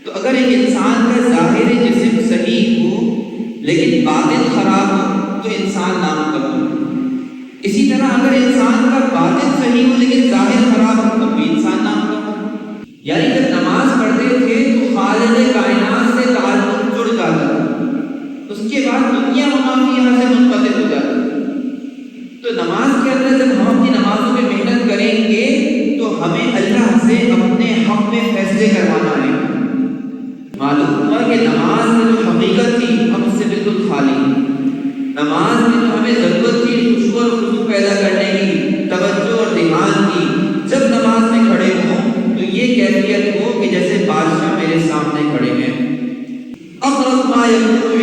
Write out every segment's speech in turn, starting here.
تو اگر ایک انسان کا ظاہر جسم صحیح ہو لیکن باطن خراب ہو تو انسان نامکمل ہے۔ اسی طرح اگر انسان کا باطن صحیح ہو لیکن ظاہر خراب ہو تو بھی انسان نامکمل ہے۔ یعنی جب نماز پڑھتے تھے تو خالق کائنات سے تعلق جڑ جاتا تھا، اس کے بعد دنیا و معافی یہاں سے منقطع ہو جاتا ہے۔ تو نماز کے اندر جب ہم اپنی نمازوں میں محنت کریں گے تو ہمیں اللہ سے اپنے حق میں فیصلے کروانا ہے۔ معلوم ہوا کہ نماز میں جو حقیقت تھی ہم اس سے بالکل خالی ہیں۔ نماز میں جو ہمیں ضرورت تھی خشوع اور خضوع پیدا کرنے کی، توجہ اور دھیان کی، جب نماز میں کھڑے ہوں تو یہ کیفیت ہو کہ جیسے بادشاہ میرے سامنے کھڑے ہیں۔ اقرب ما یکون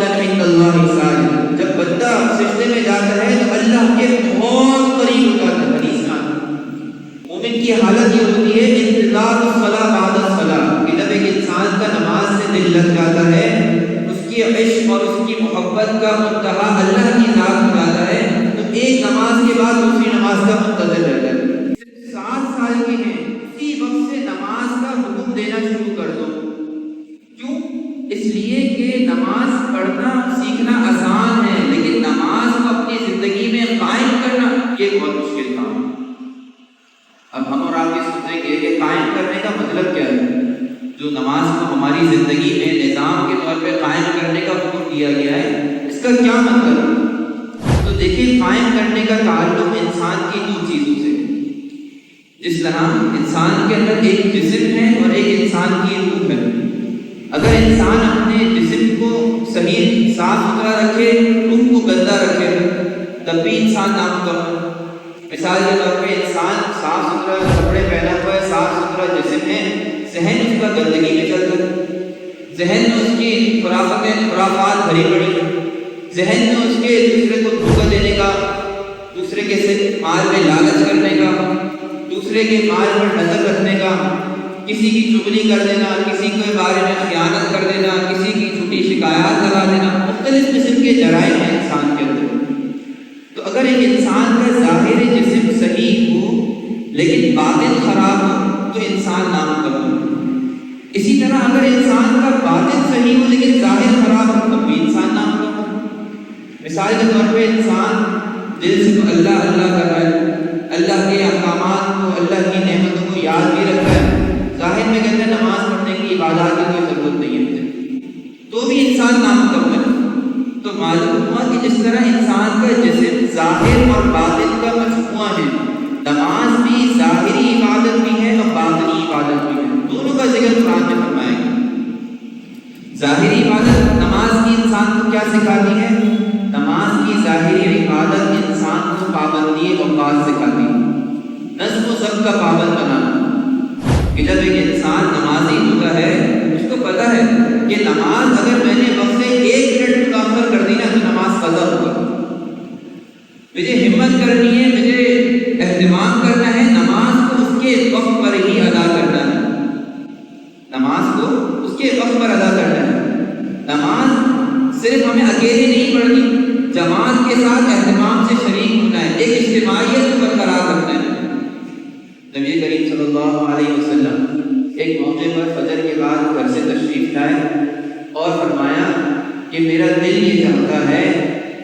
عند اللہ ساجد، جب بندہ سجدے میں جاتا ہے تو اللہ کے بہت قریب ہو جاتا ہے۔ حدیث میں مومن کی حالت یہ ہوتی ہے انتظار الصلاۃ بعد الصلاۃ، کہ جب ایک انسان کا نماز سے دل لگ جاتا ہے، اس کی عشق اور اس کی محبت کا منتہا اللہ کی ذات ہو جاتا ہے، تو ایک نماز کے بعد دوسری نماز کا منتظر رہتا ہے۔ 7 سال کے ہیں اسی وقت سے نماز کا حکم دینا شروع کر دو۔ کیوں؟ اس لیے کہ نماز پڑھنا سیکھنا آسان ہے، لیکن نماز کو اپنی زندگی میں قائم کرنا یہ بہت مشکل کام ہے۔ اب ہم اور آپ یہ سوچیں گے کہ قائم کرنے کا مطلب کیا ہے؟ جو نماز کو ہماری زندگی میں نظام کے طور پہ قائم کرنے کا حکم دیا گیا ہے، اس کا کیا مطلب ہے؟ تو دیکھیں، قائم کرنے کا تعلق انسان کی 2 چیزوں سے۔ جس طرح انسان کے اندر ایک جسم ہے اور ایک انسان کی روح ہے۔ اگر انسان اپنے جسم کو صحیح صاف ستھرا رکھے، روح کو گندا رکھے، تب بھی انسان نامکمل۔ مثال کے طور پہ انسان صاف ستھرا کپڑے پہنا ہوا ہے، صاف ستھرا جسم ہے، ذہن اس کا گندگی میں چلتا ہے، ذہن میں اس کی خرافات بھری پڑی ہیں، ذہن میں اس کے دوسرے کو دھوکہ دینے کا، دوسرے کے مال میں لالچ کرنے کا، دوسرے کے مال پر نظر رکھنے کا، کسی کی چغلی کر دینا، کسی کے بارے میں خیانت کر دینا، کسی کی جھوٹی شکایات لگا دینا، مختلف قسم کے جرائم ہیں انسان کے اندر۔ تو اگر ایک انسان کا ظاہر جسم صحیح ہو لیکن باطن خراب ہو تو انسان نامکمل ہے۔ اسی طرح اگر انسان کا باطن صحیح ہو لیکن ظاہر خراب ہو تو بھی انسان نامکمل ہے۔ مثال کے طور پہ انسان دل سے تو اللہ اللہ کر رہا ہے، اللہ کے احکامات کو، اللہ کی نعمتوں کو یاد بھی رکھ رہا ہے، ظاہر میں کہتے ہیں نماز پڑھنے کی، عبادات کی کوئی ضرورت نہیں ہے، تو بھی انسان نامکمل ہے۔ تو معلوم ہوا کہ جس طرح انسان کا جسم ظاہر اور باطن کا مجموعہ ہے، نماز بھی ظاہری عبادت بھی ہے اور باطنی عبادت بھی ہے، دونوں کا ذکر قرآن میں فرمایا گیا۔ ظاہری عبادت نماز کی انسان کو کیا سکھاتی ہے؟ نماز کی ظاہری عبادت انسان کو پابندی اوقات سکھاتی ہے، نظم و ضبط کا پابند بنانا، کہ جب ایک انسان نمازی ہوتا ہے اس کو پتا ہے کہ نماز اگر میں نے وقت سے 1 منٹ متاخر کر دی نا تو نماز قضا ہوگا۔ مجھے ہمت کرنی ہے، مجھے اہتمام کرنا ہے، نماز کو اس کے وقت پر ہی ادا کرنا ہے، نماز کو اس کے وقت پر ادا کرنا ہے۔ نماز صرف ہمیں اکیلے نہیں پڑھنی، جماعت کے ساتھ اہتمام سے شریک ہونا ہے، ایک اجتماعیت کو برقرار رکھنا ہے۔ نبی کریم صلی اللہ علیہ وسلم ایک موقع پر فجر کے بعد گھر سے تشریف لائے اور فرمایا کہ میرا دل یہ چاہتا ہے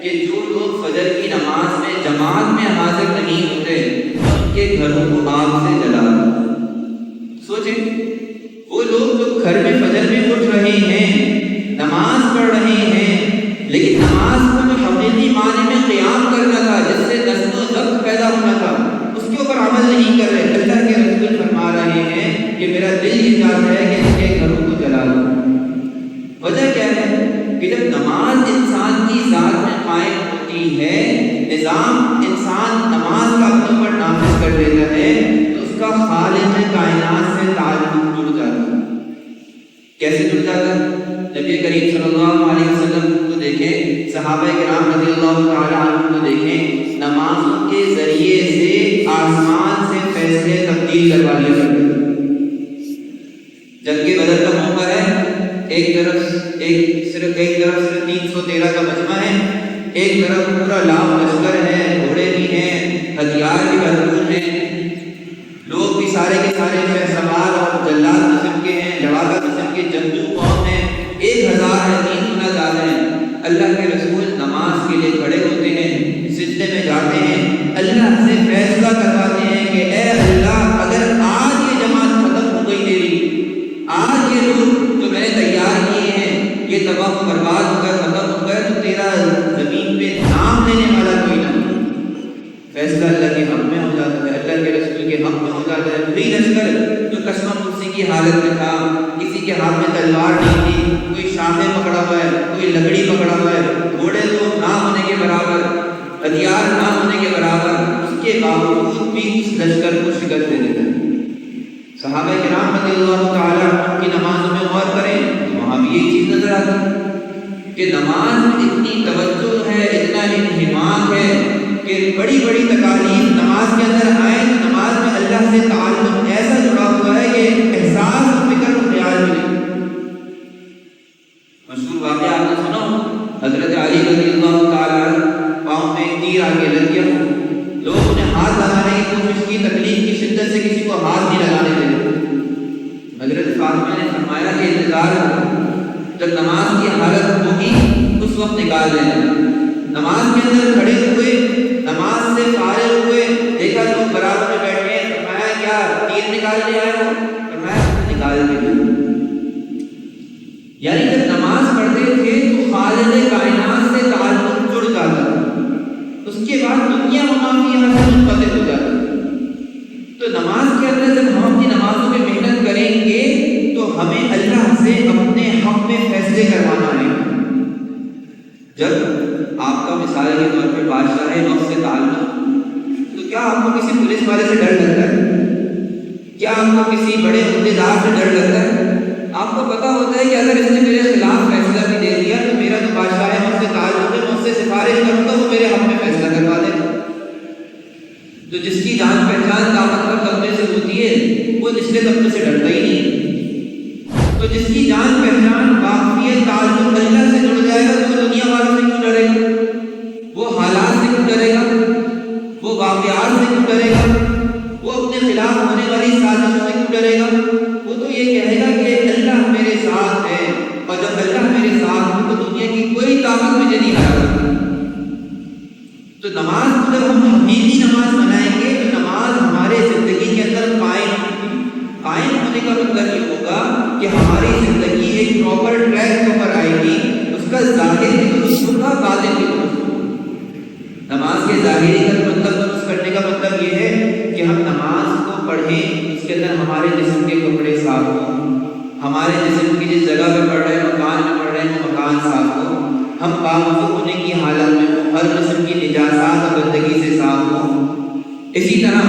کہ جو لوگ فجر کی نماز میں جماعت میں حاضر نہیں ہوتے ان کے گھروں کو آگ سے جلا دو۔ سوچیں، وہ لوگ جو گھر میں فجر میں اٹھ رہے ہیں، نماز پڑھ رہے ہیں، لیکن نماز کو جو حقیقی معنی میں قیام کرنا تھا، جس سے نظم و ضبط پیدا ہونا تھا، اس کے اوپر عمل نہیں کر رہے۔ اللہ کے رسول فرما رہے ہیں کہ میرا دل یہ چاہتا ہے کہ ان کے گھروں کو جلا دو۔ وجہ کیا ہے؟ کہ جب نماز انسان کی ذات میں قائم ہوتی ہے، نظام انسان نماز کا اپنے اوپر نافذ کر دیتا ہے، تو اس کا خالق کائنات سے تعلق جڑ جاتا ہے۔ کیسے جڑ جاتا ہے؟ نبی کریم صلی اللہ علیہ وسلم کو دیکھیں، صحابہ کرام رضی اللہ تعالی عنہ کو دیکھیں، نمازوں کے ذریعے سے آسمان سے فیصلے تبدیل کروا لیا کرتے۔ جنگ بدر کا موقع ہے، ایک طرف صرف 313 کا مجمع ہے، ایک طرف پورا لاکھ لشکر ہے، گھوڑے بھی ہیں، ہتھیار بھی بھرپور ہیں، لوگ بھی سارے کے سارے سوار اور جلاد قسم کے ہیں، لڑاکا قسم چونکہ جنگجو قوم ہے، 1000 ہے، 3 گنا زیادہ ہیں، اللہ کے رسول نماز کے لیے کھڑے ہوتے ہیں، سجدے میں جاتے ہیں، اللہ سے فیصلہ کرواتے ہیں کہ اے اللہ اگر آج یہ جماعت ختم ہو گئی تیری، آج یہ لوگ جو میں نے تیار کیے ہیں یہ تباہ و برباد ہو گئے، ختم ہو گئے، تو تیرا زمین پہ نام لینے والا کوئی نہ ہو۔ فیصلہ اللہ کے حق میں ہو جاتا ہے، اللہ کے رسول کے حق میں ہو جاتا ہے۔ وہی لشکر جو قسم پرسی کی حالت میں تھا، کسی کے ہاتھ میں تلوار نہیں تھی، کوئی شاخیں پکڑا ہوا ہے، کوئی لکڑی پکڑا ہوا ہے، گھوڑے تو نہ ہونے کے برابر، ہتھیار نہ ہونے کے برابر، اس کے باوجود بھی اس لشکر کو شکست دے دیتا ہے۔ صحابہ کرام رضی اللہ تعالیٰ عنہ کی نمازوں میں غور کریں تو وہاں بھی یہی چیز نظر آتی ہے کہ نماز میں اتنی توجہ ہے، اتنا انہماک ہے کہ بڑی بڑی تکالیف نماز کے اندر آئیں تو نماز میں اللہ سے تعلق ایسا جڑا ہوا ہے کہ احساس و فکر و خیال میں نہیں۔ مشہور واقعہ آپ نے سنا ہو، حضرت علی رضی اللہ تعالیٰ پاؤں میں تیر آگے لگ گیا، لوگوں نے ہاتھ لگانے کی کوشش کی، تکلیف کی شدت سے کسی کو ہاتھ نہیں لگانے دے۔ حضرت فاطمہ نے فرمایا کہ انتظار جب نماز کی حالت ہوگی اس وقت نکال لینا۔ نماز کے اندر کھڑے ہوئے، نماز سے فارغ ہوئے، دیکھا لوگ برابر میں بیٹھے ہیں، فرمایا کیا تیر نکالنے آئے ہو؟ فرمایا نکال دیا۔ یعنی جب نماز پڑھتے تھے تو خالق کائنات سے تعلق جڑ جاتا، اس کے بعد دنیا و معافی یہاں سے منقطع ہو جاتا۔ تو نماز کے اندر جب ہم اپنی نمازوں میں محنت کریں گے تو ہمیں اللہ سے اپنے حق میں فیصلے کروانا ہے۔ جب آپ کا مثال کے طور پہ بادشاہ وقت سے تعلق، تو کیا آپ کو کسی پولیس والے سے ڈر لگتا ہے؟ کیا آپ کو کسی بڑے عہدیدار سے ڈر لگتا ہے؟ آپ کو پتا ہوتا ہے کہ اگر اس نے میرے خلاف فیصلہ بھی دے دیا تو میرا جو بادشاہ وقت سے تعلق ہے میں اس سے سفارش کروں گا، وہ میرے حق میں فیصلہ کروا دے گا۔ تو جس کی جان پہچان طاقتور طبقے سے ہوتی ہے وہ نچلے طبقے سے ڈرتا ہی نہیں۔ تو جس کی جان پہچان واقفیت تعلق اللہ سے جڑ جائے گا تو وہ دنیا والوں سے کیوں ڈرے گا؟ وہ حالات سے کیوں ڈرے گا؟ وہ واقعات سے کیوں ڈرے گا؟ وہ اپنے خلاف ہونے والی سازشوں سے کیوں ڈرے گا؟ وہ تو یہ کہے گا کہ اللہ میرے ساتھ ہے، اور جب اللہ میرے ساتھ ہو تو دنیا کی کوئی طاقت مجھے نہیں ہرا سکتی۔ تو نماز کو جب ہم حقیقی نماز بنائیں گے تو نماز ہمارے زندگی کے اندر قائم ہونے کا مطلب یہ ہوگا کہ ہماری زندگی ایک پراپر ٹریک کے اوپر آئے گی، اس کا ظاہر بھی درست ہوگا، باطن بھی درست ہوگا۔ نماز کے ظاہری کا مطلب درست کرنے کا مطلب یہ ہے کہ ہم نماز کو پڑھیں، اس کے اندر ہمارے جسم کے کپڑے صاف ہوں، ہمارے جسم کی جس جگہ پہ پڑھ رہے ہیں، مکان میں پڑھ رہے ہیں، وہ مکان صاف ہو، ہم باوضو ہونے کی حالت میں ہوں، ہر قسم کی نجاسات اور گندگی سے صاف ہوں۔ اسی طرح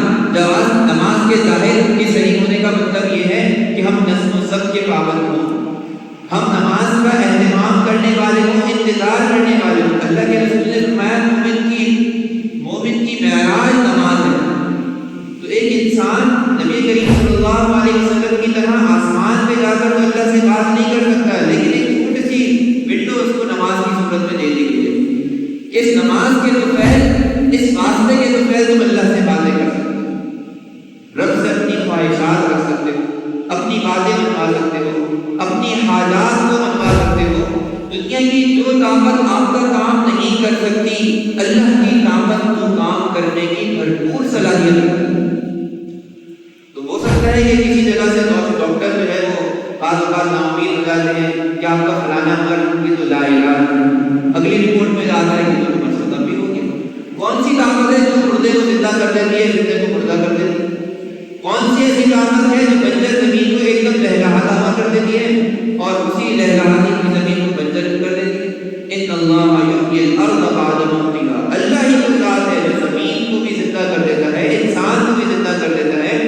نماز کے ظاہر کے صحیح ہونے کا مطلب یہ ہے کہ ہم نظم و ضبط کے پابند ہوں، ہم نماز کا اہتمام کرنے والے ہوں، انتظار کرنے والے ہوں۔ اللہ کے رسول نے فرمایا مومن کی معراج نماز ہے۔ تو ایک انسان نبی کریم صلی اللہ علیہ وسلم کی طرح آسمان پہ جا کر تو اللہ سے بات نہیں کر سکتا، لیکن ایک چھوٹی سی ونڈو اس کو نماز کی صورت میں دے دی گئی ہے کہ اس نماز کے توفیل، اس واسطے کے توفیل تم اللہ سے باتیں کر سکتے ہو، رب سے اپنی خواہشات رکھ سکتے ہو، اپنی باتیں منوا سکتے ہو، اپنی حاجات کو منوا سکتے ہو۔ دنیا کی جو طاقت آپ کا کام نہیں کر سکتی، اللہ کی طاقت کو کام کرنے کی بھرپور صلاحیت ہے۔ تو ہو سکتا ہے کہ کسی جگہ سے ڈاکٹر جو ہے وہ بعض اوقات نا امید ہو جاتے ہیں کہ آپ کا فلانا مرض ہوگی تو لا علاج، اگلی رپورٹ میں آتا ہے کہ تو مرض ختم بھی ہو گیا۔ کون سی طاقت ہے جو مردے کو زندہ کر دیتی ہے، زندے کو مردہ کر دیتی ہے؟ کون سی ایسی طاقت ہے جو بنجر زمین کو ایک دم لہلہاتا ہوا کر دیتی ہے اور اسی لہلہاتی کی زمین کو بنجر کر دیتی ہے؟ ان اللہ یحیی الارض بعد موتها، اللہ ہی وہ ذات ہے جو زمین کو بھی زندہ کر دیتا ہے، انسان کو بھی زندہ کر دیتا ہے۔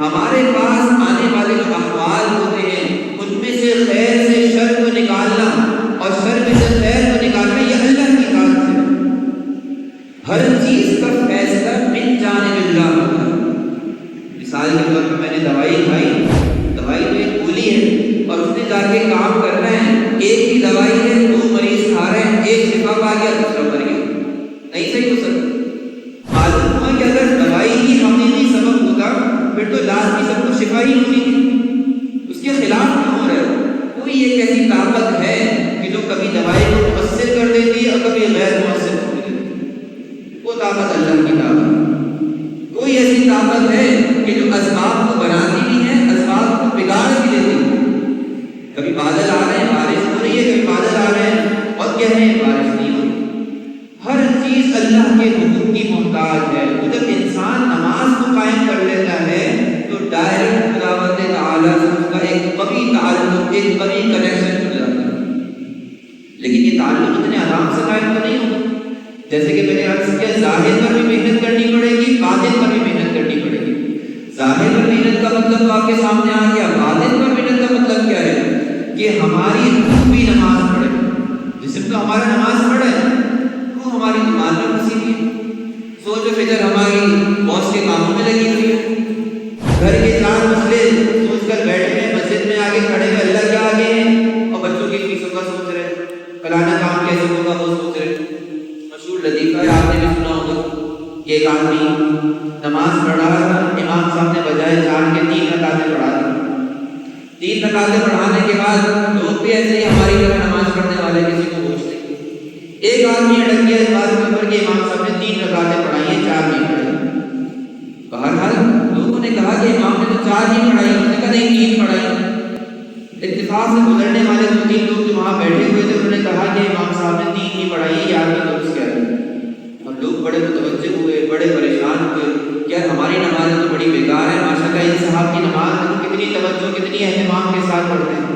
ہمارے پاس آنے والے جو احوال ہوتے ہیں ان میں سے خیر سے شر کو نکالنا اور شر میں سے خیر کو نکالنا یہ اللہ کی ذات ہے۔ ہر چیز کا فیصلہ من جانب اللہ ہوتا ہے۔ مثال کے طور پر میں نے دوائی کھائی، دوائی تو ایک گولی ہے اور اس نے جا کے کام کرنا ہے، ایک ہی دوائی ہے، 2 مریض کھا رہے ہیں، ایک شفا پا گیا دوسرا مر گیا، نہیں صحیح ہو سکتا۔ معلوم ہوا کہ اگر دوائی ہی حقیقی سبب ہوتا پھر تو لاز کی سب کو شفا ہی ہونی تھی، اس کے خلاف نہیں ہو رہا ہے۔ ایک ایسی طاقت ہے کہ جو کبھی دوائی کو مؤثر کر دیتی ہے اور کبھی غیر مؤثر کر دیتی ہے، وہ طاقت اللہ کی طاقت ہے۔ کوئی ایسی طاقت ہے کہ جو اسباب کو بناتی بھی ہے، اسباب کو بگاڑ بھی دیتی ہے۔ کبھی بادل آ رہے ہیں، بارش ہو رہی ہے، کبھی بادل آ رہے ہیں اور کہہ رہے ہیں بارش نہیں ہو رہی۔ ہر چیز اللہ کے حکم کی محتاج ہے۔ تو جب انسان نماز کو قائم کر لیتا ہے تو ڈائریکٹ خداوند تعالیٰ سے اس کا ایک قوی تعلق، ایک قوی کنیکشن ہو جاتا ہے۔ لیکن یہ تعلق اتنے آرام سے قائم تو نہیں ہوگا۔ جیسے کہ میں نے عرض کیا، ظاہر پر بھی محنت کرنی پڑے گی، باطن پر بھی محنت کرنی پڑے گی۔ ظاہر پر محنت کا مطلب تو آپ کے سامنے آ گیا، باطن پر محنت کا مطلب کیا ہے کہ ہماری روح بھی نماز پڑھے۔ جسم تو ہمارا نماز پڑھے، روح ہماری نماز میں پھنسی ہوئی ہے، سوچ و فکر ہماری باس کے کاموں میں لگی ہوئی ہے، گھر کے 4 مسئلے سوچ کر بیٹھے ہیں، مسجد میں آگے کھڑے ہوئے اللہ کے آگے ہیں اور بچوں کی فیسوں کا سوچ رہے ہیں، فلانا کام کیسے ہوگا وہ سوچ رہے ہیں۔ مشہور لطیفہ ہے، آپ نے بھی سنا ہوگا کہ ایک آدمی نماز پڑھ رہا تھا، امام صاحب نے بجائے 4 کے 3 رکعتیں پڑھا دی۔ 3 رکعتیں پڑھانے کے بعد لوگ بھی ایسے ہی ہماری طرح نماز پڑھنے والے کسی کو ہوش نہیں۔ ایک آدمی اٹک گیا اس بات کے اوپر کہ امام صاحب نے 3 رکعتیں پڑھائی ہیں، 4 نہیں پڑھائی۔ بہرحال لوگوں نے کہا کہ امام نے تو 4 نہیں پڑھائی، انہوں نے کہا نہیں 3 پڑھائی۔ اتفاق سے گزرنے والے 2-3 لوگ جو وہاں بیٹھے ہوئے تھے انہوں نے کہا کہ امام صاحب نے 3 نہیں پڑھائی ہے، آپ کی درست کیا ہے؟ اور لوگ بڑے متوجہ ہوئے، بڑے پریشان ہوئے کہ یار ہماری نماز تو بڑی بیکار ہے، ماشاءاللہ ان صاحب کی نماز میں کتنی توجہ، کتنی اہتمام کے ساتھ پڑھتے ہیں۔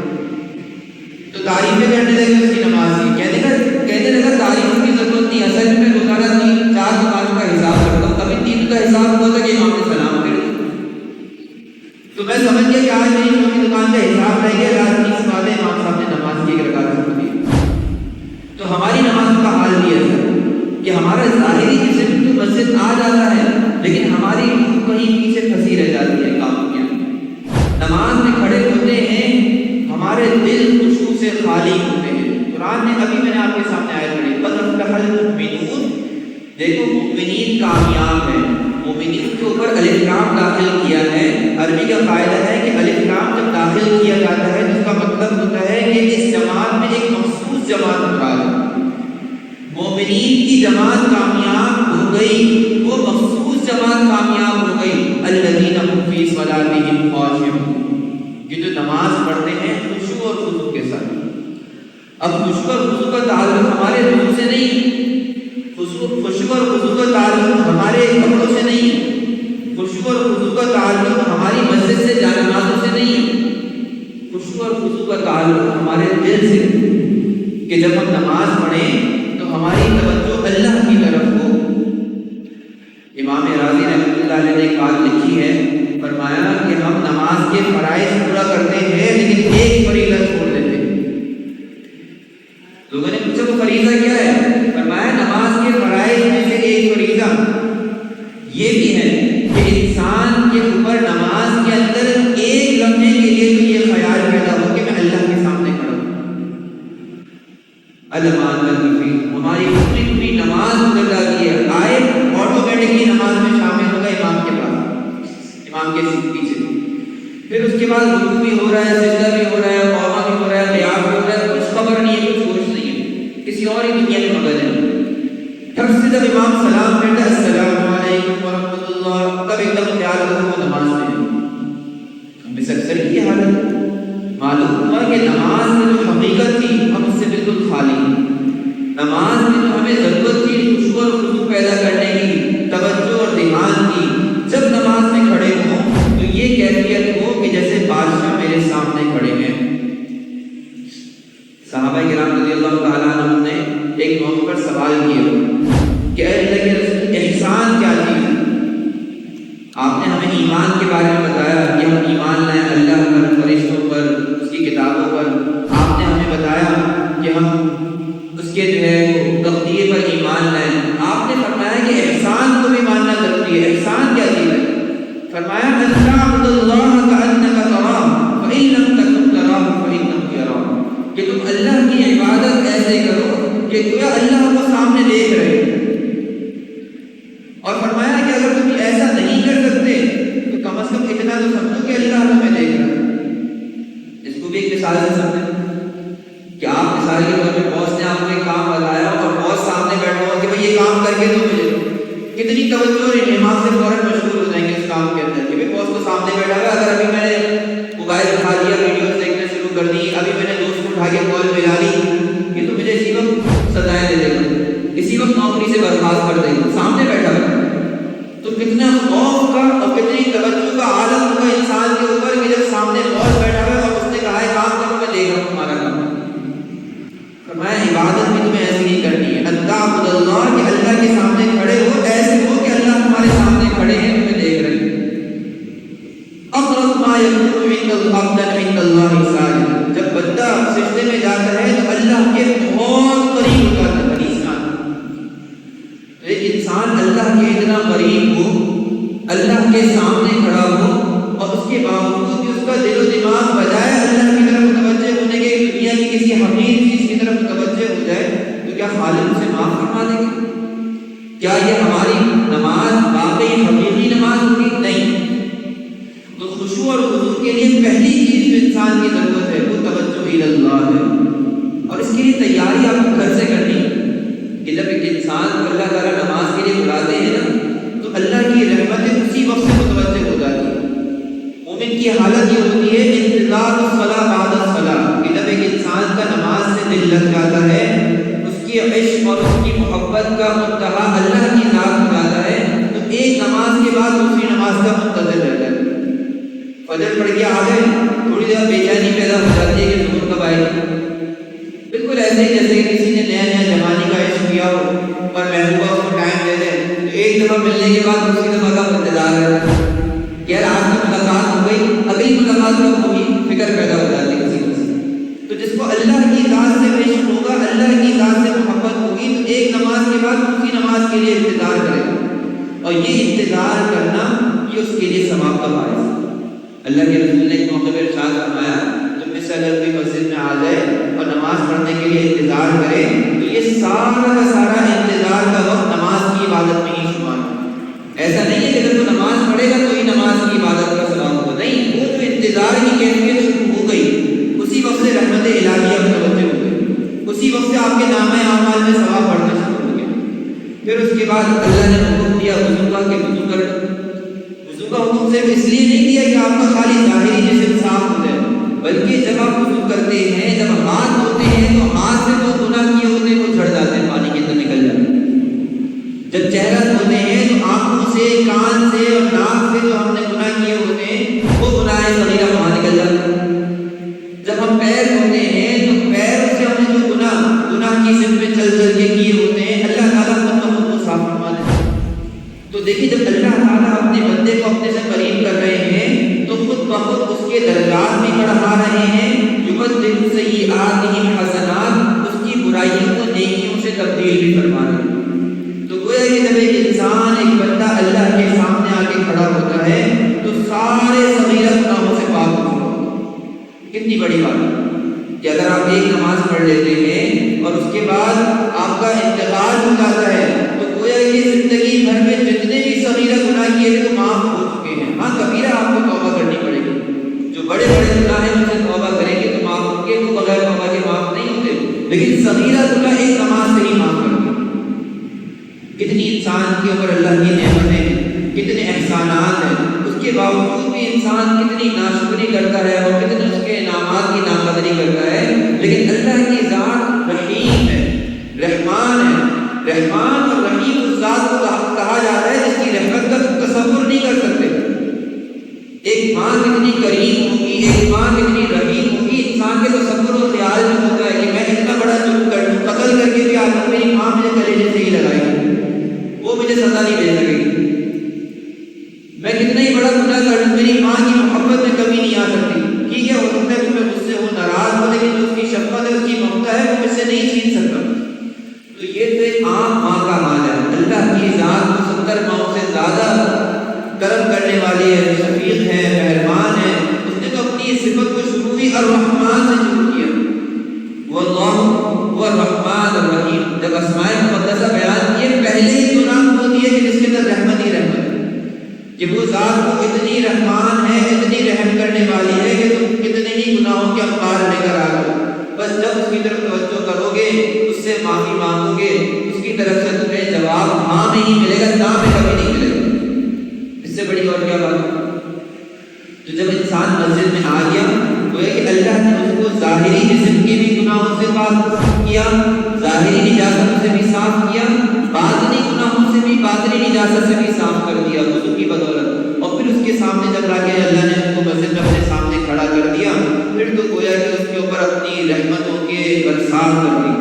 تو تعریفیں کرنے لگے اس کی نماز کی، کہنے لگا تعریف کی ضرورت نہیں، اصل میں روزانہ 3-4 نمازوں کا حساب کرتا ہوں، کبھی 3 کا حساب ہوا تھا کہ امام نے سلام کر دیا، تو میں سمجھ گیا کہ آج میری چھوٹی دکان کا حساب رہ گیا، رات 30 باتیں امام صاحب نے نماز کی 1 رکعت چھوڑ دی۔ تو ہماری نماز کا حال بھی ایسا ہے کہ ہمارا ظاہری جسم تو مسجد آ جاتا ہے لیکن ہماری روح کہیں پیچھے پھنسی رہ جاتی ہے کاموں کے اندر۔ نماز میں کھڑے ہوتے ہیں، ہمارے دل خشوع سے خالی ہوتے ہیں۔ قرآن نے ابھی میں نے آپ کے سامنے آیت پڑھی، قد افلح المؤمنون، دیکھو مومنین کامیاب ہیں۔ مومنین کے اوپر الف لام داخل کیا ہے۔ عربی کا قاعدہ ہے کہ الف لام جب داخل کیا جاتا ہے تو اس کا مطلب ہوتا ہے کہ اس جماعت میں ایک مخصوص جماعت مراد ہے۔ مومنین کی جماعت کامیاب ہو گئی، وہ مخصوص جماعت کامیاب ہو گئی، الذین هم فی صلاتهم خاشعون، یہ جو نماز پڑھتے ہیں خشوع اور خضوع کے ساتھ۔ اب خشوع اور خضوع کا تعلق ہمارے روح سے نہیں، خشوع اور خضوع کا تعلق ہمارے کپڑوں سے نہیں، خشوع اور خضوع کا تعلق ہماری مسجد سے جانمازوں سے نہیں، خشوع اور خضوع کا تعلق ہمارے دل سے، کہ جب ہم نماز پڑھیں تو ہماری توجہ اللہ کی طرف ہو۔ امام راضی رحمۃ اللہ علیہ نے ایک بات لکھی ہے، فرمایا کہ ہم نماز کے فرائض پورا کرتے ہیں لیکن ایک فریضہ چھوڑ دیتے ہیں۔ لوگوں نے پوچھا وہ فریضہ کیا ہے؟ فرمایا نماز کے فرائض میں سے ایک فریضہ یہ بھی ہے کہ انسان کے اوپر نماز کے اندر ایک لمحے کے لیے بھی یہ خیال پیدا ہو کہ میں اللہ کے سامنے کھڑا ہوں۔ المان الفی، ہماری پوری نماز گزر جاتی ہے، آئے آٹومیٹکلی نماز میں شامل ہوگا امام کے پاس، امام کے پیچھے، پھر اس کے بعد رکوع بھی ہو رہا ہے، سجدہ بھی ہو رہا ہے، قیام بھی ہو رہا ہے، قیام بھی ہو رہا ہے، کچھ خبر نہیں ہے، کچھ ہوش نہیں ہے، کسی اور ہی دنیا میں مگن ہے۔ تب سے جب امام سلام کہتا ہے السلام علیکم ورحمۃ اللہ، تب ایک دم خیال رکھو وہ نماز میں ہے۔ ہم میں سے اکثر کی حالت معلوم ہوا کہ نماز میں جو حقیقت تھی ہم اس سے بالکل خالی ہیں۔ نماز میں جو ہمیں ضرورت تھی خشوع اور خضوع پیدا کرنے کی، توجہ اور دھیان کی، جب نماز میں کھڑے ہوں تو یہ کیفیت ہو کہ جیسے بادشاہ میرے سامنے کھڑے ہیں۔ صحابہ کرام رضی اللہ تعالیٰ عنہ نے ایک موقع پر سوال کیا کہ اے اللہ کے رسول احسان کیا چیز ہے؟ آپ نے ہمیں ایمان کے بارے میں بتایا کہ ہم ایمان لائیں اللہ پر، فرشتوں پر، اس کی کتابوں پر۔ آپ نے ہمیں بتایا کہ ہم اس کے جو ہے تقدیر پر ایمان لائیں۔ آپ نے فرمایا کہ احسان کو بھی ماننا ضروری ہے۔ احسان کیا چیز ہے؟ فرمایا ان تعبد اللہ کأنک تراہ فإن لم تکن تراہ فإنہ یراک، کہ تم اللہ کی عبادت ایسے کرو کہ گویا اللہ کو سامنے دیکھ رہے ہو۔ اور فرمایا کہ اگر تم ایسا نہیں کر سکتے تو کم از کم اتنا تو سمجھو کہ اللہ تمہیں دیکھ رہا ہے۔ اس کو بھی ایک مثال سے سمجھیں۔ مثال کے طور پہ باس نے آپ کو ایک کام بتایا اور باس سامنے بیٹھا ہوا کہ بھائی یہ کام کر کے دو مجھے، کتنی توجہ اور انہمام سے فوراً مشغول ہو جائیں گے اس کام کے اندر کہ باس کو سامنے بیٹھا ہوا، اگر ابھی میں نے موبائل اٹھا لیا، ویڈیوز دیکھنا شروع کر دی، ابھی میں نے دوست کو اٹھا کے کال ملا لی، یہ تو مجھے اسی وقت سزائیں دے دے گا، اسی وقت نوکری سے برخاست کر دے گا، سامنے بیٹھا ہوا۔ تو کتنا خوف کا اور کتنی توجہ کا عالم ہوگا انسان کے اوپر کہ جب سامنے باس بیٹھا ہوا اور اس نے کہا ہے کام کرو، میں دیکھ رہا ہوں تمہارا کام۔ فرمایا عبادت بھی تمہیں ایسی نہیں کرنی ہے، اللہ اللہ کہ اللہ کے سامنے کھڑے ہو، ایسے ہو کہ اللہ تمہارے سامنے کھڑے ہیں، تمہیں دیکھ رہے ہیں۔ اقرب ما یکون عند اللہ ساجد، جب بندہ سجدے میں جاتا ہے تو اللہ کے بہت قریب ہوتا ہے۔ انسان اللہ کے اتنا قریب ہو، اللہ کے سامنے کھڑا ہو اور اس کے باوجود بھی اس کا دل و دماغ بجائے اللہ کی طرف متوجہ ہونے کے، دنیا کی کسی حقیر چیز کی طرف متوجہ ہو جائے تو کیا خالق اسے معاف فرما دیں گے؟ کیا یہ ہماری نماز واقعی حقیقی نماز ہوگی؟ نہیں۔ تو خشوع اور خضوع کے لیے پہلی چیز جو انسان کی ضرورت ہے وہ توجہ اللہ ہے، اور اس کے لیے تیاری آپ کو گھر سے کرنی ہے کہ جب ایک انسان کو اللہ تعالیٰ نماز کے لیے بلاتے ہیں نا تو اللہ کی رحمتیں اسی وقت سے متوجہ ہو جاتی ہیں۔ مومن کی حالت یہ ہوتی ہے انتظار الصلاۃ بعد الصلاۃ، کہ جب ایک انسان کا نماز سے دل لگ جاتا ہے، اس کی عشق اور اس کی محبت کا منتہا اللہ کی ذات ہو جاتا ہے، تو ایک نماز کے بعد دوسری نماز کا منتظر رہتا ہے۔ فجر پڑھ کے آ گئے، تھوڑی دیر بے چینی پیدا ہو جاتی ہے کہ ظہر کب آئے گی۔ بالکل ایسے ہی جیسے کہ کسی نے نیا جوانی کا عشق کیا ہو اور محبوبہ اس کو ٹائم دے دے تو ایک دفعہ ملنے کے بعد دوسری دفعہ کا انتظار ہے، یار آج کی ملاقات ہو گئی، اگلی ملاقات کب ہوگی، فکر پیدا ہو جاتی ہے کسی سے۔ تو جس کو اللہ کی ذات سے عشق ہوگا، اللہ کی ذات سے محبت ہوگی، تو ایک نماز کے بعد دوسری نماز کے لیے انتظار کرے گا، اور یہ انتظار کرنا یہ اس کے لیے ثواب کا باعث ہے۔ اللہ کے رسول نے ایک موقع پر ارشاد فرمایا سے اگر کوئی مسجد میں آ جائے اور نماز پڑھنے کے لیے انتظار کرے تو یہ سارا کا سارا انتظار کا وقت نماز کی عبادت میں ہی شمار ہے۔ ایسا نہیں ہے کہ جب وہ نماز پڑھے گا تو ہی نماز کی عبادت کا ثواب ہوگا، نہیں، وہ جو انتظار کی کیفیت شروع ہو گئی اسی وقت سے رحمت الہیہ متوجہ ہو گئی، اسی وقت سے آپ کے نامہ اعمال میں ثواب بڑھنا شروع ہو گیا۔ پھر اس کے بعد اللہ نے حکم دیا وضو کا کہ وضو کر، وضو کا حکم صرف اس لیے نہیں دیا کہ آپ کا خالی ظاہری جسم صاف ہو جائے، بلکہ جب آپ وضو کرتے ہیں، جب ہاتھ دھوتے ہیں تو ہاتھ سے جو گناہ کیے ہوتے ہیں وہ جھڑ جاتے ہیں، پانی کے اندر نکل جاتے ہیں۔ جب چہرہ دھوتے ہیں تو آنکھوں سے، کان سے اور ناک سے جو ہم نے گناہ کیے ہوتے ہیں وہ گناہ صغیرہ وہاں نکل جاتے ہیں۔ جب ہم پیر دھوتے ہیں تو پیروں سے ہم نے جو گناہ کی سمت میں چل چل کے کیے ہوتے ہیں، اللہ تعالیٰ خود بخود کو صاف فرما دیتے ہیں۔ تو دیکھیے جب اللہ تعالیٰ اپنے بندے کو اپنے سے قریب کر رہے ہیں تو خود بخود اس کے درجات بھی بڑھا رہے ہیں، یبدل سیئاتہم حسنات، اس کی برائیوں کو نیکیوں سے تبدیل بھی فرما رہے ہیں۔ تو گویا کہ جب ایک انسان، ایک بندہ اللہ کے سامنے آ کے کھڑا ہوتا ہے تو سارے صغیرہ گناہوں سے پاک ہو جاتا ہے۔ کتنی بڑی بات ہے کہ اگر آپ ایک نماز پڑھ لیتے ہیں اور اس کے بعد آپ کا انتقال ہو جاتا ہے تو گویا کہ زندگی بھر میں جتنے بھی صغیرہ گناہ کیے تھے وہ معاف ہو چکے ہیں۔ ہاں کبیرہ آپ کو توبہ کرنی پڑے گی، جو بڑے بڑے گناہ ہیں ان سے توبہ کریں گے تو معاف ہوں گے، وہ بغیر توبہ کے معاف نہیں ہوتے، لیکن صغیرہ گناہ ایک نماز سے ہی معاف کر دیں۔ کتنی انسان کے اوپر اللہ کی نعمتیں ہیں، کتنے احسانات ہیں، اس کے باوجود بھی انسان کتنی ناشکری کرتا ہے اور کتنے اس کے انعامات کی ناقدری کرتا ہے، لیکن اللہ کی ذات رحیم ہے، رحمان ہے۔ رحمان اور رحیم اس ذات کو کہا جا رہا ہے جس کی رحمت کا تصور نہیں کر سکتے۔ ایک ماں کتنی کریم ہوگی، ایک ماں کتنی رحیم ہوگی، انسان کے تصور و خیال میں ہوتا ہے کہ میں اتنا بڑا جرم کر دوں، قتل کر کے بھی آدمی، میری ماں مجھے کلیجے سے ہی لگائے گی، وہ مجھے سزا نہیں دے سکے گی۔ میں کتنا ہی بڑا گناہ کر دوں، میری ماں کی محبت میں کمی نہیں آ سکتی۔ ٹھیک ہے، ہو سکتا ہے تمہیں مجھ سے وہ ناراض ہو، لیکن جو اس کی شفقت ہے، اس کی ممتا ہے، وہ مجھ سے نہیں چھین سکتا۔ تو یہ تو ایک عام ماں کا حال ہے۔ اللہ کی ذات 70 ماؤں سے زیادہ کرم کرنے والی ہے، شفیق ہے، مہربان ہے۔ اس نے تو اپنی اس صفت کو شروع ہی الرحمن سے شروع کیا، واللہ هو الرحمن الرحیم۔ جب اسماء مقدسہ بیان کیے، پہلے ہی تو نام وہ دیے کہ جس کے اندر رحمت ہی رحمت ہے، کہ وہ ذات کو اتنی رحمان ہے، اتنی رحم کرنے والی ہے کہ تم کتنے ہی گناہوں کے انبار لے کر آ گئے، بس جب اس کی طرف توجہ سے معافی مانگو گے اس کی طرف سے تمہیں جواب ہاں میں ہی ملے گا، نہ میں کبھی نہیں ملے گا۔ اس سے بڑی اور کیا بات ہے؟ تو جب انسان مسجد میں آ گیا وہ ہے کہ اللہ نے اس کو ظاہری جسم کے بھی گناہوں سے پاک کیا، ظاہری نجاست سے بھی صاف کیا، باطنی گناہوں سے بھی، باطنی نجاست سے بھی صاف کر دیا وضو کی بدولت۔ اور پھر اس کے سامنے جب لا کے اللہ نے اس کو مسجد میں اپنے سامنے کھڑا کر دیا، پھر تو گویا کہ اس کے اوپر اپنی رحمتوں کے برسات کر دی۔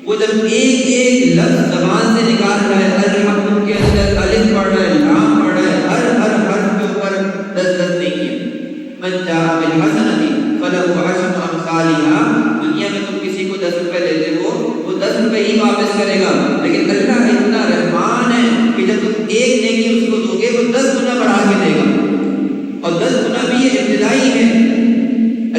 وہ جب ایک ایک لفظ زبان سے نکال رہا ہے، الحمد کے اندر الف پڑھ رہا ہے، لام پڑھ رہا ہے، ہر حرف کے اوپر 10 نہیں کیا۔ من جاء بالحسنۃ فلہ عشر امثالها، دنیا میں تم کسی کو 10 روپے دیتے ہو وہ 10 روپے ہی واپس کرے گا، لیکن اللہ اتنا رحمان ہے کہ جب تم ایک نیکی اس کو دو گے وہ 10 گنا بڑھا کے دے گا، اور 10 گنا بھی یہ ابتدائی ہے۔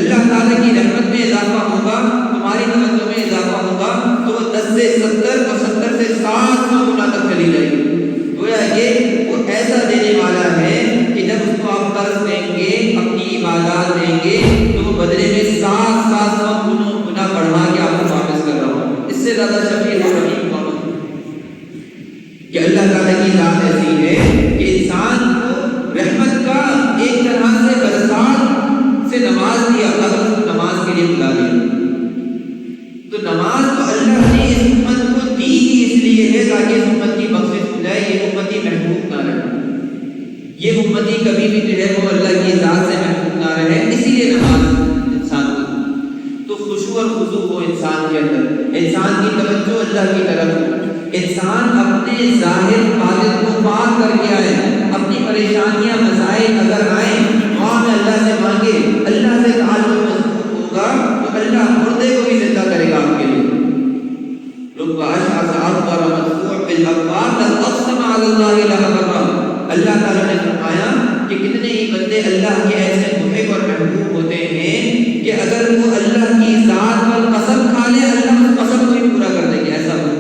اللہ تعالیٰ کی رحمت میں اضافہ ہوگا، تمہاری توجہ میں اضافہ ہوگا تو وہ 10 سے 70 اور 70 سے 700 گنا تک چلی جائے گی۔ گویا کہ وہ ایسا دینے والا ہے کہ جب اس کو آپ قرض دیں گے، اپنی عبادات دیں گے تو وہ بدلے میں 700 گنا بڑھا کے آپ کو واپس کر رہا ہوں۔ اس سے زیادہ شفیع اور رحیم کون ہے؟ کہ اللہ تعالیٰ کی ذات ایسی ہے کہ انسان کو رحمت کا ایک طرح سے برسات سے نماز دیا، اگر اس کو نماز کے لیے بلا دیا تو نماز تو اللہ نے اس امت کو دی ہی اس لیے ہے تاکہ اس امت کی بخشش ہو جائے، یہ امتی محبوب نہ رہے، یہ امتی کبھی بھی جو ہے وہ اللہ کی ذات سے محبوب نہ رہے، اسی لیے نماز انسان کو تو خشوع اور خضوع ہو انسان کے اندر، انسان کی توجہ اللہ کی طرف ہو، انسان اپنے ظاہر باطن کو پاک کر کے آئے، اپنی پریشانیاں مسائل اگر آئیں دعا میں اللہ سے مانگے، اللہ سے تعلق مضبوط ہوگا تو اللہ مردے کو بھی زندہ کرے گا آپ کے لیے۔ اللہ تعالیٰ نے فرمایا کہ کتنے ہی بندے اللہ کے ایسے محب اور محبوب ہوتے ہیں کہ اگر وہ اللہ کی ذات پر قسم کھا لے اللہ اس قسم کو ہی پورا کر دیں گے، ایسا ہو۔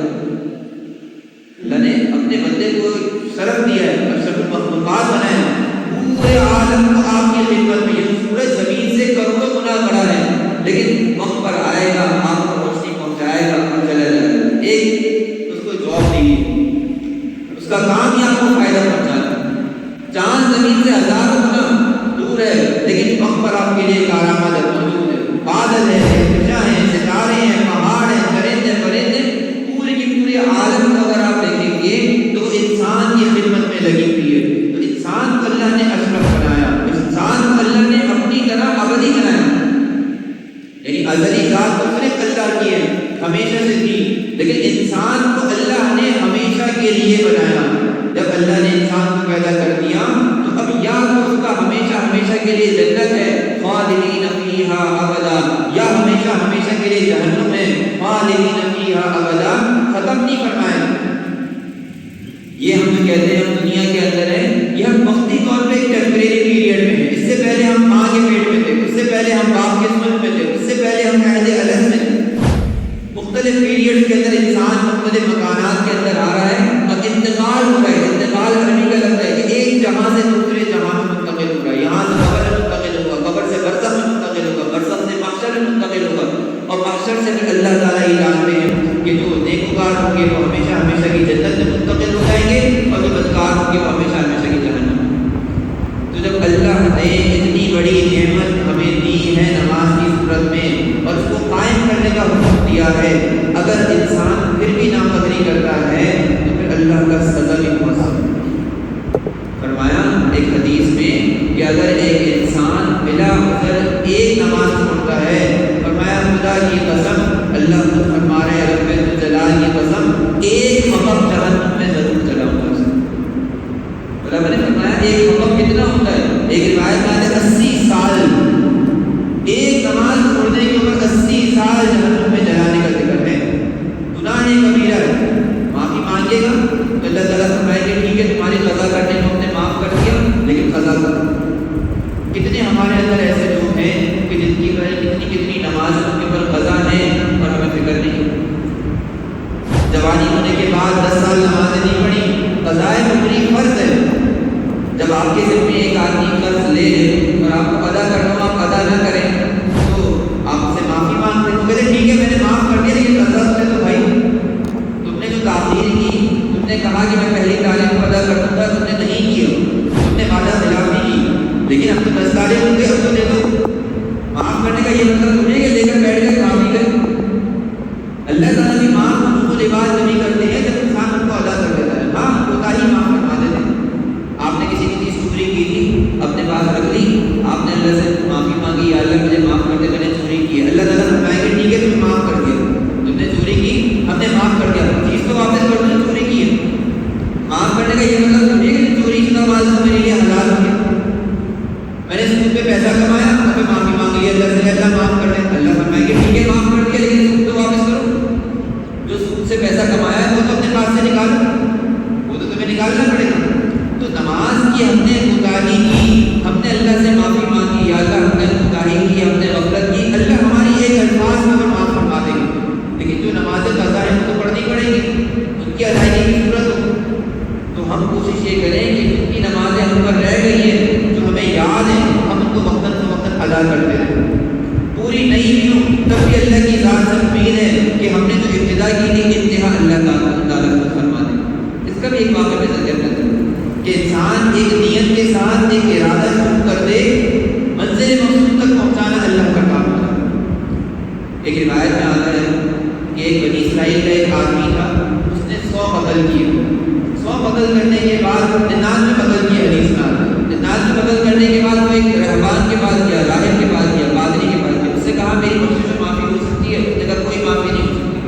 اللہ نے اپنے بندے کو شرف دیا ہے، اشرف المخلوقات بنایا، پورے عالم کو آپ کی خدمت میں، یہ سورج زمین سے کروڑوں گنا بڑا ہے، لیکن وقت پر آئے گا، آپ کو روشنی پہنچائے گا اور چلا جائے گا۔ ایک اس کو جاب دی، اس کا کام ہی آپ کو فائدہ پہنچانا۔ چاند زمین سے ہزاروں گنا دور ہے لیکن وقت پر آپ کے لیے کارآمد موجود ہے، بادل ہے، فضا ہے، ستارے ہیں، پہاڑ ہیں، چرندے پرندے، پورے کی پورے عالم کو اگر آپ دیکھیں گے تو انسان کی خدمت میں لگی ہوئی ہے۔ تو انسان کو اللہ نے اشرف بنایا، انسان کو اللہ نے اپنی طرح ابدی بنایا، یعنی ازلی ذات تو صرف اللہ کی ہے، ہمیشہ سے تھی، لیکن انسان کو اللہ نے ہمیشہ کے لیے بنایا۔ جب اللہ نے انسان کو پیدا کر دیا تو اب یا تو اس کا ہمیشہ ہمیشہ کے لیے جنت ہے خالدین فیہا ابدا، یا ہمیشہ ہمیشہ کے لیے جہنم ہے خالدین فیہا ابدا، ختم نہیں فرمایا۔ یہ ہم جو کہتے ہیں ہم دنیا کے اندر ہیں، یہ ہم وقتی طور پہ ایک ٹیمپریری پیریڈ میں ہیں، اس سے پہلے ہم ماں کے پیٹ میں تھے، اس سے پہلے ہم باپ کے سمجھ میں تھے، اس سے پہلے ہم عہد الہد میں تھے۔ مختلف پیریڈ کے اندر انسان مختلف مکانات کے اندر آ رہا ہے اور انتقال ہو رہا ہے۔ انتقال عربی کا لفظ ہے کہ ایک جہاں سے دوسرے جہاں میں منتقل ہو رہا ہے، یہاں سے قبر میں منتقل ہوگا، قبر سے برزخ میں منتقل ہوگا، برزخ سے محشر میں منتقل ہوگا، اور محشر سے پھر اللہ تعالیٰ ہی جانتے ہیں کہ جو نیکوکار ہوں گے وہ ہمیشہ ہمیشہ کی جنت میں منتقل ہو جائیں گے اور جو بدکار ہوں گے وہ ہمیشہ ہمیشہ کی جہنم میں۔ تو جب اللہ نے اتنی بڑی نعمت ہمیں دی ہے نماز کی صورت میں اور اس کو قائم کرنے کا حکم دیا ہے، اگر انسان پھر بھی نافرمانی کرتا ہے تو پھر اللہ کا سزا بھی بہت سخت۔ فرمایا ایک حدیث میں کہ اگر ایک انسان بلا عذر ایک نماز چھوڑتا ہے، فرمایا خدا کی قسم، اللہ خود فرما رہے ہیں رب الجلال کی قسم، ایک وقت جہنم میں ضرور چلاؤں گا۔ رب نے فرمایا ایک وقت کتنا ہوتا ہے؟ ایک روایت میں آتا ہے 80 سال، ایک نماز چھوڑنے کے اوپر 80 سال جہنم میں جلانے کا ذکر ہے۔ گناہ کبیرہ ہے، معافی مانگے گا تو اللہ تعالیٰ فرمائے کہ ٹھیک ہے تمہاری قضا کرنے کو ہم نے معاف کر دیا لیکن قضا کرو۔ کتنے ہمارے اندر ایسے لوگ ہیں کہ جن کی کتنی نماز ان کے اوپر قضا ہے اور ہمیں فکر نہیں۔ جوانی ہونے کے بعد 10 سال نمازیں نہیں پڑھی، قضائے عمری فرض ہے۔ جب آپ کے ذمہ ایک آدمی قرض لے لے اور آپ کو ادا کرنا ہو آپ ادا نہ کریں تو آپ سے معافی مانگتے ہو، کہتے ٹھیک ہے میں نے معاف کر دیا لیکن قضا سے تو بھائی اب تو دے دو. معاف کرنے کا یہ مطلب تھوڑی ہے کہ لے کر بیٹھ گئے کام نہیں کرے. اللہ تعالیٰ بھی معاف کو لباس نہیں کرتے ہیں جب انسان ان کو ادا کر دیتا ہے. ہاں کوتاہی معاف کروا دیتے ہیں. آپ نے کسی کی چیز چوری کی تھی, اپنے پاس رکھ لی, آپ نے اللہ سے معافی مانگی, یا اللہ مجھے معاف کر دے, میں نے چوری کی ہے. اللہ تعالیٰ فرمائے گا ٹھیک ہے تمہیں معاف کر دیا, تم نے چوری کی ہم نے معاف کر دیا, چیز تو واپس کر دو, چوری کی ہے. معاف کرنے کا یہ مطلب تھوڑی ہے کہ چوری شدہ مال سے میرے لیے حلال ہو گیا. میں نے سود پہ پیسہ کمایا, اب میں معافی مانگ لی اللہ سے, اللہ معاف کر دے. اللہ فرمائے گا ٹھیک ہے معاف کر دیا, لیکن سود تو واپس کرو. جو سود سے پیسہ کمایا ہے وہ تو اپنے پاس سے نکالو, وہ تو تمہیں نکالنا پڑے گا. تو نماز کی ہم نے کوتاہی کی, ہم نے اللہ سے معافی مانگی, یا اللہ ہم نے کوتاہی کی, ہم نے غفلت کی, اللہ ہماری ایک الفاظ میں معاف فرما دے گا. لیکن جو نمازیں قضا ہیں وہ تو پڑھنی پڑیں گی, ان کی ادائیگی کی ضرورت ہو. تو ہم کوشش یہ کریں کہ جن کی نمازیں ہم پر رہ گئی ہیں, جو ہمیں یاد ہیں, ہم ان کو وقتاً فوقتاً ادا کرتے رہیں. پوری نہیں بھی ہوں تب بھی اللہ کی ذات سے امید ہے کہ ہم نے جو ابتدا کی تھی انتہا اللہ تعالیٰ کو فرما دے. اس کا بھی ایک واقعہ میں ذکر کرتا ہوں کہ انسان ایک نیت کے ساتھ ایک ارادہ شروع کر دے, منزل مقصود تک پہنچانا اللہ کا کام ہوتا ہے. ایک روایت میں آتا ہے کہ ایک بنی اسرائیل کا ایک آدمی تھا, اس نے 100 قتل کیے. 100 قتل کرنے کے بعد 99 قتل کیے. حدیث میں آتا ہے 99 قتل کرنے کے بعد وہ ایک رہبان کے پاس گیا, راہب کے پاس گیا, پادری کے پاس گیا. اس سے کہا میری بخشش میں معافی ہو سکتی ہے؟ اگر کوئی معافی نہیں ہو سکتی.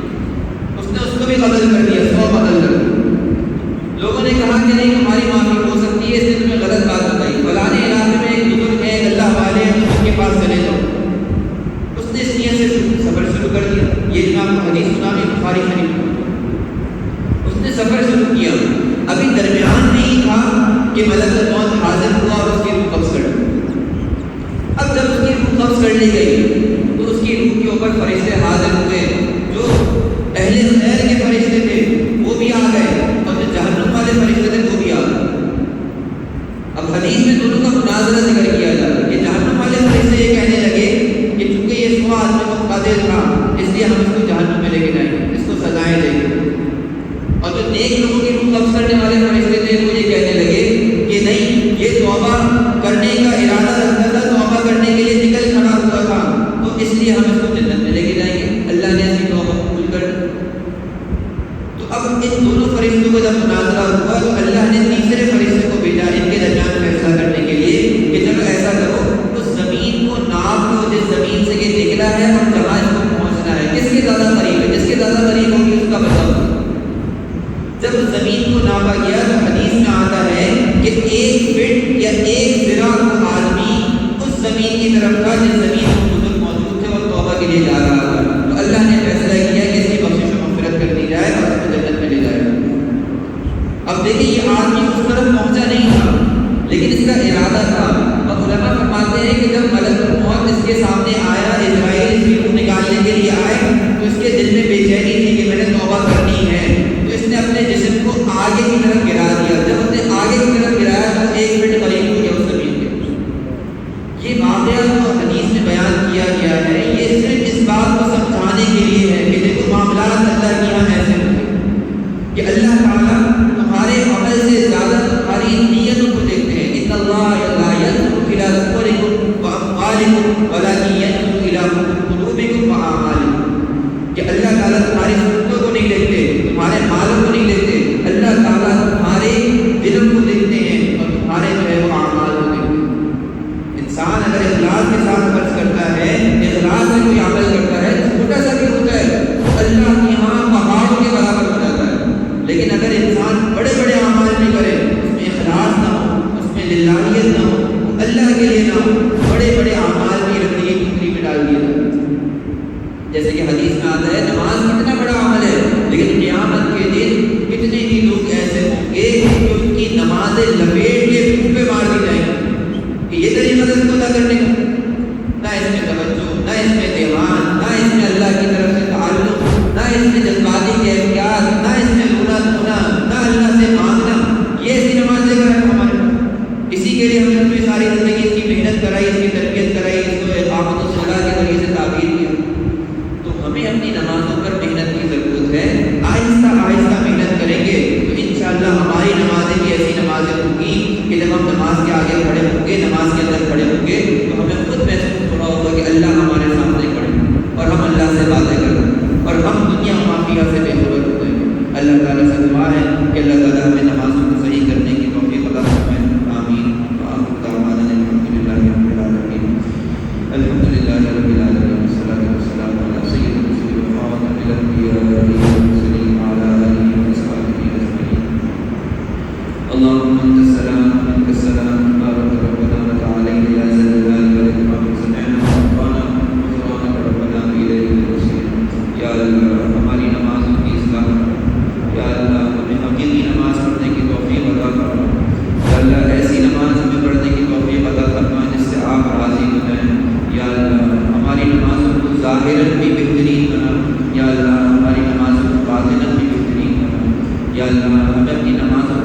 اس نے اس کو بھی قتل کر دیا, 100 قتل کر دیا. لوگوں نے کہا کہ نہیں تمہاری معافی ہو سکتی ہے, اس نے تمہیں غلط بات بتائی. فلانے علاقے میں ایک بزرگ ہے, ایک اللہ والے ہیں, تم ان کے پاس چلے جاؤ. اس نے اس نیت سے سفر شروع کر دیا. یہ جو آپ کو حدیث سنا بھی بخاری شریف, اس نے سفر شروع کیا. ابھی درمیان نہیں تھا کہ ملک الموت حاضر ہوا اور اس کی روح قبض کر لی. اب جب اس کی روح قبض کر لی گئی تو اس کی روح کے اوپر فرشتے حاضر ہوئے. جو اہل خیر کے فرشتے تھے وہ بھی آ گئے, اور جو جہنم والے فرشتے تھے وہ بھی آ گئے. اب حدیث میں دونوں کا مناظرہ ذکر کیا جا رہا ہے کہ جہنم والے فرشتے یہ کہنے لگے کہ چونکہ یہ 100 آدمی کو قاتل تھا, اس لیے ہم اس کو جہنم میں لے کے جائیں گے, اس کو سزائیں دیں گے. اور جو نیک لوگوں کی روح قبض کرنے والے فرشتے تھے وہ یہ کہنے لگے کہ نہیں, یہ توبہ کرنے کا ارادہ رکھتا تھا, توبہ کرنے کے لیے نکل کھڑا ہوا تھا, تو اس لیے ہم اس کو جنت میں لے کے جائیں گے. اللہ نے اس کی توبہ قبول کر دی. تو اب ان دونوں فرشتوں کو جب مناظرہ ہوا تو اللہ نے تیسرے فرشتے کو بھیجا ان کے درمیان فیصلہ کرنے کے لیے کہ چلو ایسا کرو, اس زمین کو ناپ لو جس زمین سے یہ نکلا ہے اور جہاں اس کو پہنچنا ہے, کس کے زیادہ قریب ہے, جس کے زیادہ قریب ہوگی اس کا بچاؤ. جب زمین کو ناپا گیا تو حدیث میں آتا ہے کہ 1 فٹ یا 1 ذراع کو آدمی اس زمین کی طرف تھا جس زمین کو بزرگ موجود تھے اور توبہ کے لیے جا رہا تھا. تو اللہ نے فیصلہ کیا کہ اس کی بخشش و مغفرت کر دی جائے اور اس کو جنت میں لے جائے. اب دیکھیں یہ آدمی اس طرف پہنچا نہیں تھا لیکن اس کا ارادہ تھا. اور علماء فرماتے ہیں کہ جب ملک الموت اس کے سامنے آیا, اسرائیل اس کی روح نکالنے کے لیے آئے, تو اس کے دل میں بے چینی تھی کہ میں نے توبہ کرنی ہے. تو اس نے اپنے جسم کو آگے کی طرف گرا دیا. جب اس نے آگے کی طرف گرایا تو 1 فٹ قریب ہو گیا اس زمین کے. یہ واقعہ جو حدیث میں بیان کیا گیا ہے یہ صرف اس بات کو سمجھانے کے لیے ہے کہ دیکھو معاملات اللہ کے یہاں ایسے ہوتے ہیں کہ اللہ تعالیٰ تمہارے عمل سے زیادہ تمہاری نیتوں کو دیکھتے ہیں. ان اللہ لا ينظر الى صورکم واموالکم ولکن ينظر الى قلوبکم واعمالکم. کہ اللہ تعالیٰ تمہاری صورتوں کو نہیں دیکھتے, تمہارے مالوں کو نہیں دیکھتے, اللہ تعالیٰ تمہارے دلوں کو دیکھتے ہیں اور تمہارے جو ہے وہ اعمال کو دیکھتے ہیں. انسان اگر اخلاص کے ساتھ خرچ کرتا ہے, اخلاص سے کوئی عمل کرتا ہے, چھوٹا سا بھی ہوتا ہے, اللہ کے یہاں پہاڑوں کے برابر ہو جاتا ہے. لیکن اگر انسان بڑے بڑے اعمال بھی کرے, اس میں اخلاص نہ ہو, اس میں للہیت نہ ہو, اللہ کے لیے نہ ہو, بڑے بڑے اعمال بھی رکھنے کی ٹوکری میں ڈال دیے جاتے ہیں. جیسے کہ حدیث میں آتا ہے نماز کتنا بڑا عمل ہے, لیکن قیامت کے دن کتنے ہی لوگ ایسے ہوں گے کہ ان کی نمازیں لپیٹ کے منہ پہ مار دی جائیں گی کہ یہ طریقہ سے اس کو ادا کرنے کا, نہ اس میں توجہ, نہ اس میں دھیان, نہ اس میں اللہ کی طرف سے تعلق, نہ اس میں جذباتی کیفیات, نہ اس میں رونا دھونا, نہ اللہ سے مانگنا. یہ ایسی نماز لے کر رکھا ہمارے. اسی کے لیے ہم نے اپنی ساری زندگی اس کی محنت کرائی, اس کی تربیت کرائی, اس کو اقامت و صلاح کے ذریعے سے تعبیر کیا. تو ہمیں اپنی نمازوں پر محنت کی ضرورت ہے. آہستہ آہستہ محنت کریں گے تو انشاءاللہ ہماری نمازیں بھی ایسی نمازیں ہوں گی کہ کہ جب ہم نماز کے آگے کھڑے ہوں گے، نماز کے اندر کھڑے ہوں گے تو ہمیں خود محسوس ہو رہا ہوگا کہ اللہ ہمارے سامنے کھڑے ہیں اور ہم اللہ سے باتیں کر رہے ہیں اور ہم دنیا مافیا سے بے خبر ہوتے ہیں۔ اللہ تعالیٰ سے دعا ہے کہ اللہ تعالیٰ ہمیں نمازوں کو صحیح کرنے کی توفیق عطا فرمائے۔ آمین۔ وآخر دعوانا الحمد للہ رب العالمین۔ الحمد للہ رب العالمین، والصلاة والسلام علی سید رسول اللہ الانبیاء والمرسلین وعلی آلہ وصحبہ اجمعین۔ اللهم انت السلام ومنك السلام، تبارك ربنا وتعالى يا ذا الجلال والاکرام، سمعنا واطعنا غفرانك ربنا وإلیک المصیر۔ یا اللہ ہماری نمازوں کی اصلاح کرو، یا اللہ ہمیں حقیقی نماز پڑھنے کی توفیق عطا فرما، یا اللہ ایسی نماز ہمیں پڑھنے کی توفیق عطا فرما جس سے آپ راضی ہو جائیں، یا اللہ ہماری نمازوں کو ظاہراً بھی بہترین بنا، یا اللہ ہماری نمازوں کو باطناً بھی بہترین بنا، یا اللہ ہمیں اپنی نمازوں